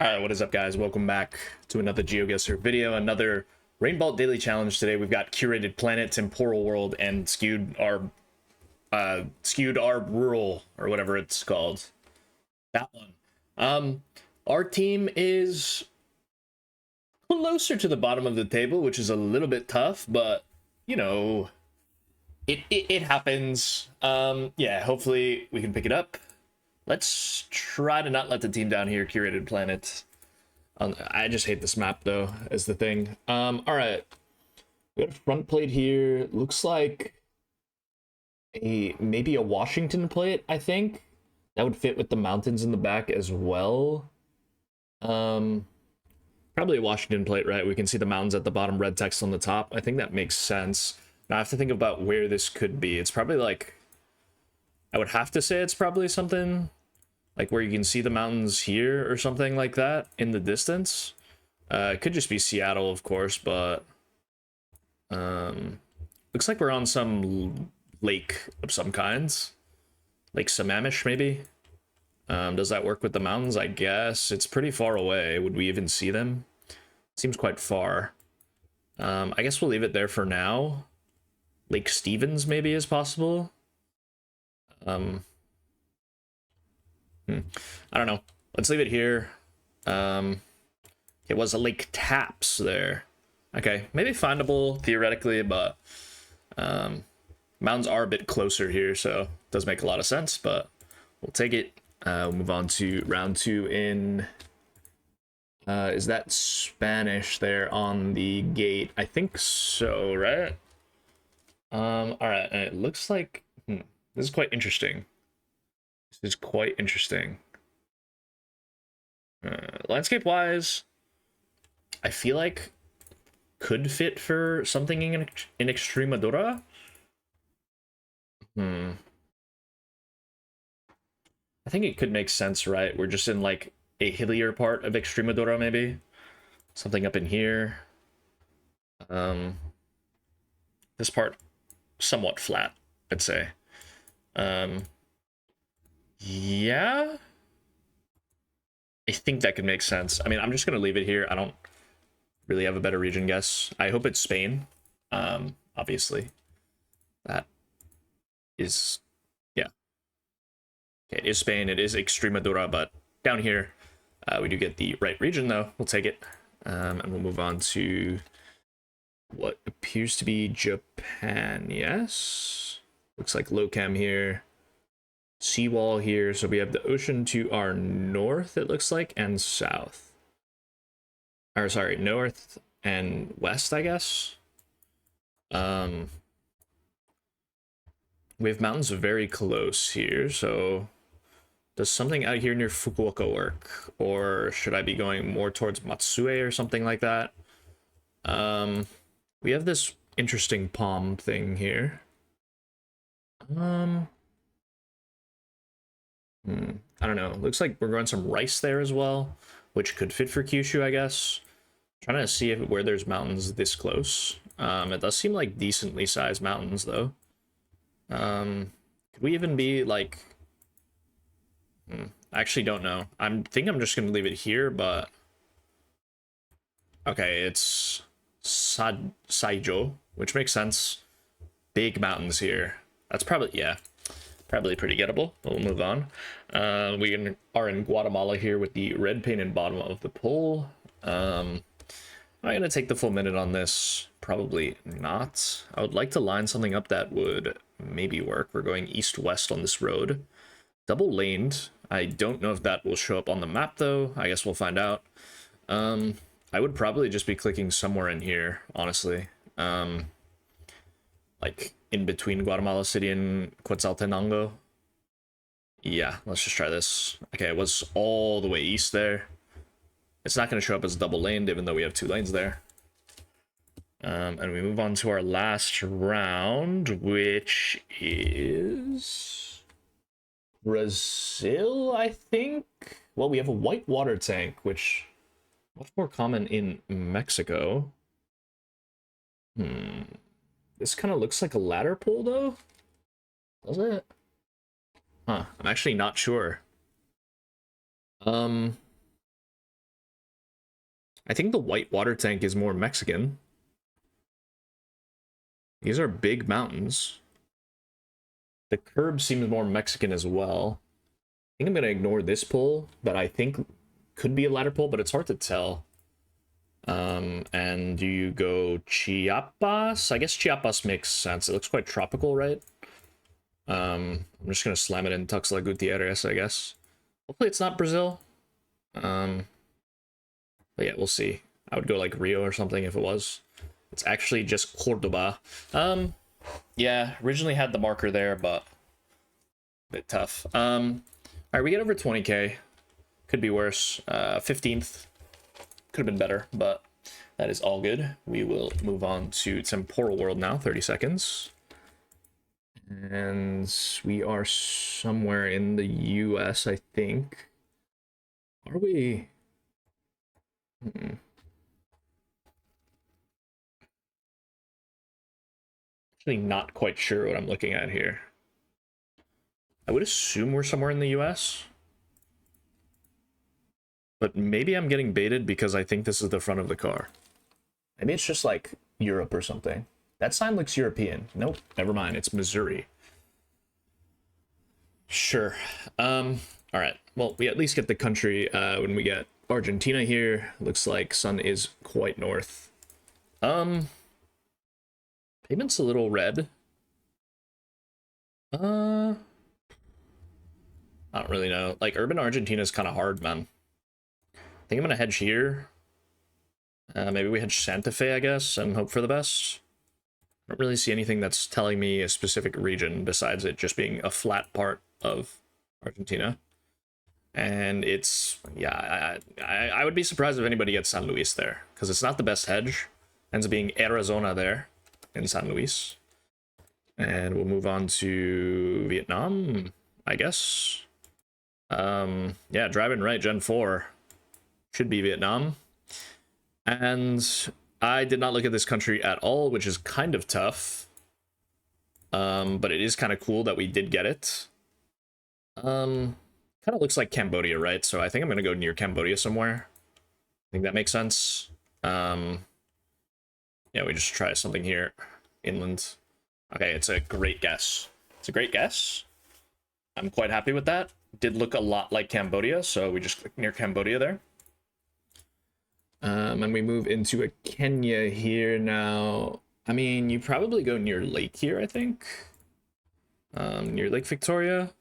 Alright, what is up guys? Welcome back to another GeoGuessr video, another Rainbolt Daily challenge. Today we've got curated planet, temporal world, and skewed our rural, or whatever it's called. That one. Our team is closer to the bottom of the table, which is a little bit tough, but you know, it happens. Yeah, hopefully we can pick it up. Let's try to not let the team down here, curated planet. I just hate this map though, is the thing. All right, we got a front plate here. Looks like maybe a Washington plate. I think that would fit with the mountains in the back as well. Probably a Washington plate, right? We can see the mountains at the bottom, red text on the top. I think that makes sense. Now I have to think about where this could be. It's probably like, I would have to say it's probably something like where you can see the mountains here or something like that in the distance. It could just be Seattle, of course, but looks like we're on some lake of some kinds. Lake Sammamish, maybe? Does that work with the mountains? I guess. It's pretty far away. Would we even see them? Seems quite far. I guess we'll leave it there for now. Lake Stevens, maybe, is possible. I don't know. Let's leave it here. It was a Lake Taps there. Okay, maybe findable theoretically, but mountains are a bit closer here, so it does make a lot of sense, but we'll take it. We'll move on to round two in... is that Spanish there on the gate? I think so, right? All right, and it looks like... this is quite interesting. This is quite interesting. Landscape-wise, I feel like could fit for something in Extremadura. I think it could make sense, right? We're just in like a hillier part of Extremadura, maybe. Something up in here. This part, somewhat flat, I'd say. Yeah, I think that could make sense. I mean, I'm just gonna leave it here. I don't really have a better region guess. I hope it's Spain. Obviously, that is, yeah. Okay, it is Spain. It is Extremadura, but down here, we do get the right region though. We'll take it, and we'll move on to what appears to be Japan. Yes, looks like Locam here. Seawall here, so we have the ocean to our north, it looks like, and south. Or sorry, north and west, I guess. We have mountains very close here, so does something out here near Fukuoka work? Or should I be going more towards Matsue or something like that? We have this interesting palm thing here. I don't know. Looks like we're growing some rice there as well, which could fit for Kyushu, I guess. Trying to see where there's mountains this close. It does seem like decently sized mountains, though. Could we even be like... I actually don't know. I think I'm just going to leave it here, but... Okay, it's Saijo, which makes sense. Big mountains here. That's probably... yeah. Probably pretty gettable. We'll move on. We are in Guatemala here with the red painted bottom of the poll. I'm going to take the full minute on this. Probably not. I would like to line something up that would maybe work. We're going east-west on this road. Double laned. I don't know if that will show up on the map, though. I guess we'll find out. I would probably just be clicking somewhere in here, honestly. Like in between Guatemala City and Quetzaltenango. Yeah, let's just try this. Okay, it was all the way east there. It's not going to show up as double laned, even though we have two lanes there. And we move on to our last round, which is Brazil, I think. Well, we have a white water tank, which much more common in Mexico. This kind of looks like a ladder pull, though. Does it? Huh, I'm actually not sure. I think the white water tank is more Mexican. These are big mountains. The curb seems more Mexican as well. I think I'm going to ignore this pull, but I think could be a ladder pull, but it's hard to tell. And do you go Chiapas? I guess Chiapas makes sense. It looks quite tropical, right? I'm just going to slam it in Tuxtla Gutierrez, I guess. Hopefully it's not Brazil. But yeah, we'll see. I would go like Rio or something if it was. It's actually just Cordoba. Yeah, originally had the marker there, but a bit tough. All right, we get over 20k. Could be worse. 15th. Could have been better, but that is all good. We will move on to Temporal World now, 30 seconds. And we are somewhere in the US, I think. Are we? Actually not quite sure what I'm looking at here. I would assume we're somewhere in the US. But maybe I'm getting baited because I think this is the front of the car. Maybe it's just like Europe or something. That sign looks European. Nope, never mind. It's Missouri. Sure. All right. Well, we at least get the country when we get Argentina here. Looks like sun is quite north. Pavement's a little red. I don't really know. Like, urban Argentina is kind of hard, man. I think I'm gonna hedge here. Maybe we hedge Santa Fe, I guess, and hope for the best. I don't really see anything that's telling me a specific region besides it just being a flat part of Argentina. And it's, yeah, I would be surprised if anybody gets San Luis there, because it's not the best hedge. Ends up being Arizona there in San Luis. And we'll move on to Vietnam, I guess. Yeah, driving right, Gen 4. Should be Vietnam. And I did not look at this country at all, which is kind of tough. But it is kind of cool that we did get it. Kind of looks like Cambodia, right? So I think I'm going to go near Cambodia somewhere. I think that makes sense. Yeah, we just try something here. Inland. Okay, it's a great guess. It's a great guess. I'm quite happy with that. Did look a lot like Cambodia, so we just click near Cambodia there. And we move into a Kenya here now. I mean, you probably go near Lake here, I think. Near Lake Victoria.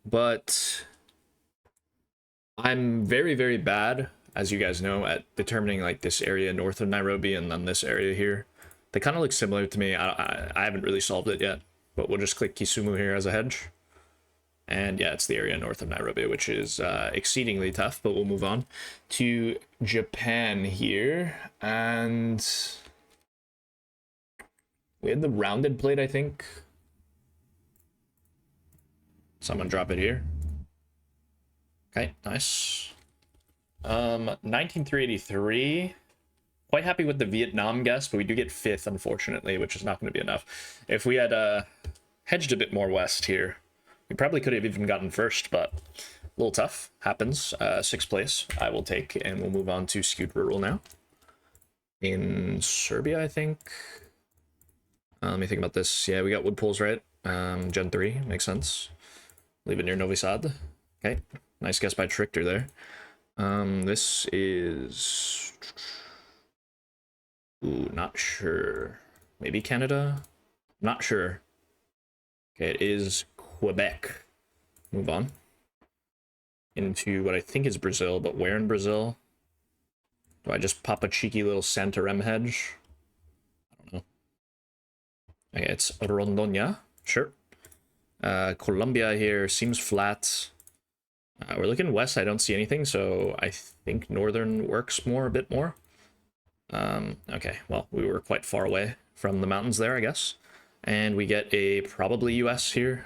But I'm very, very bad, as you guys know, at determining like this area north of Nairobi and then this area here. They kind of look similar to me. I haven't really solved it yet, but we'll just click Kisumu here as a hedge. And yeah, it's the area north of Nairobi, which is exceedingly tough, but we'll move on to Japan here. And we had the rounded plate, I think. Someone drop it here. Okay, nice. 19383. Quite happy with the Vietnam guess, but we do get 5th, unfortunately, which is not going to be enough. If we had hedged a bit more west here, we probably could have even gotten 1st, but a little tough. Happens. 6th place I will take, and we'll move on to skewed rural now. In Serbia, I think. Let me think about this. Yeah, we got wood pools, right? Gen 3, makes sense. Leave it near Novi Sad. Okay, nice guess by Trichter there. This is... Ooh, not sure. Maybe Canada? Not sure. Okay, it is Quebec. Move on. Into what I think is Brazil, but where in Brazil? Do I just pop a cheeky little Santarém hedge? I don't know. Okay, it's Rondônia. Sure. Colombia here seems flat. We're looking west. I don't see anything, so I think northern works a bit more. Okay, well, we were quite far away from the mountains there, I guess. And we get a probably US here.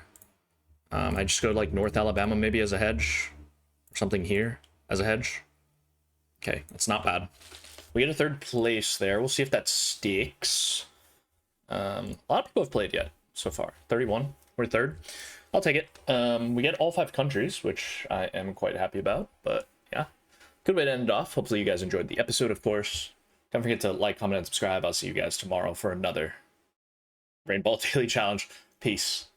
I just go to like North Alabama maybe as a hedge. Or something here as a hedge. Okay, that's not bad. We get a 3rd place there. We'll see if that sticks. A lot of people have played yet so far. 31. We're 3rd. I'll take it. We get all 5 countries, which I am quite happy about. But yeah, good way to end it off. Hopefully you guys enjoyed the episode, of course. Don't forget to like, comment, and subscribe. I'll see you guys tomorrow for another Rainbolt Daily Challenge. Peace.